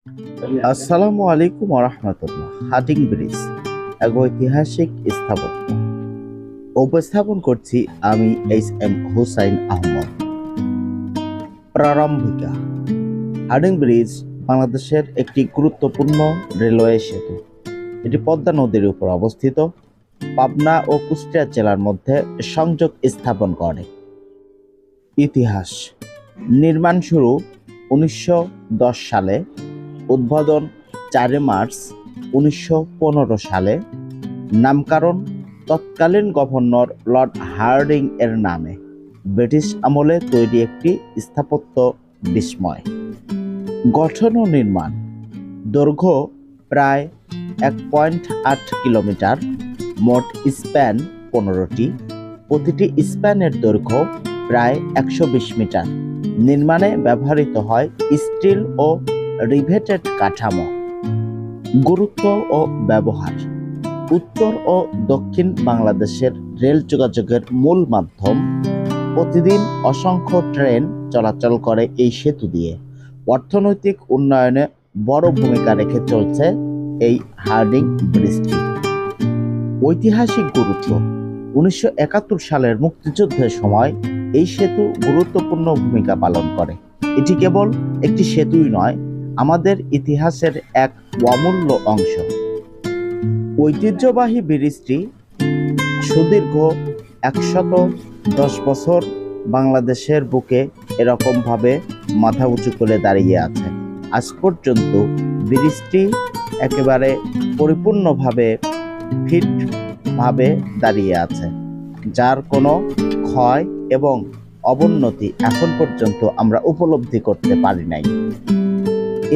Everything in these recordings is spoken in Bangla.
আসসালামু আলাইকুম রহমতুল্লাহ। হার্ডিং ব্রিজ এক ঐতিহাসিক স্থাপত্য উপস্থাপন করছি আমি HM হুসাইন আহমদ। প্রারম্ভিকা। হার্ডিং ব্রিজ বাংলাদেশের একটি গুরুত্বপূর্ণ রেলওয়ে সেতু। এটি পদ্মা নদীর উপর অবস্থিত, পাবনা ও কুষ্টিয়া জেলার মধ্যে সংযোগ স্থাপন করে। ইতিহাস। নির্মাণ শুরু 1910 সালে, উদ্বোধন 4 মার্চ 1915 সালে। নামকরণ তৎকালীন গভর্নর লর্ড হার্ডিং এর নামে। ব্রিটিশ আমলে তৈরি একটি স্থাপত্য বিস্ময়। গঠন ও নির্মাণ। দৈর্ঘ্য প্রায় 1.8 কিলোমিটার, মোট স্প্যান 15টি, প্রতিটি স্প্যানের দৈর্ঘ্য প্রায় 120 মিটার। নির্মাণে ব্যবহৃত হয় স্টিল ও রিভেটেড কাঠামো। গুরুত্ব ও ব্যবহার। উত্তর ও দক্ষিণ বাংলাদেশের রেল যোগাযোগের মূল মাধ্যম। প্রতিদিন অসংখ্য ট্রেন চলাচল করে এই সেতু দিয়ে। অর্থনৈতিক উন্নয়নে বড় ভূমিকা রেখে চলছে এই হার্ডিং ব্রিজটি। ঐতিহাসিক গুরুত্ব। 1971 সালের মুক্তিযুদ্ধের সময় এই সেতু গুরুত্বপূর্ণ ভূমিকা পালন করে। এটি কেবল একটি সেতুই নয়, আমাদের ইতিহাসের এক অমূল্য অংশ। ঐতিহ্যবাহী ব্রিজটি সুদীর্ঘ 110 বছর বাংলাদেশের বুকে এরকমভাবে মাথা উঁচু করে দাঁড়িয়ে আছে। আজ পর্যন্ত ব্রিজটি একেবারে পরিপূর্ণভাবে ফিটভাবে দাঁড়িয়ে আছে, যার কোনো ক্ষয় এবং অবনতি এখন পর্যন্ত আমরা উপলব্ধি করতে পারি নাই।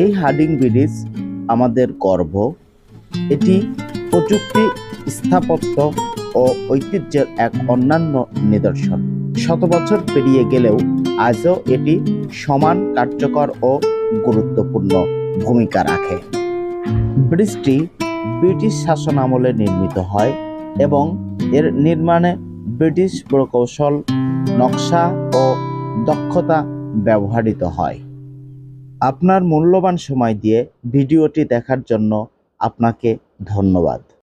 এই হার্ডিং ব্রিজ আমাদের গর্ব। এটি প্রযুক্তি, স্থাপত্য ও ঐতিহ্যের এক অনন্য নিদর্শন। শত বছর পেরিয়ে গেলেও আজও এটি সমান কার্যকর ও গুরুত্বপূর্ণ ভূমিকা রাখে। ব্রিজটি ব্রিটিশ শাসন আমলে নির্মিত হয় এবং এর নির্মাণে ব্রিটিশ প্রকৌশল, নকশা ও দক্ষতা ব্যবহৃত হয়। আপনার মূল্যবান সময় দিয়ে ভিডিওটি দেখার জন্য আপনাকে ধন্যবাদ।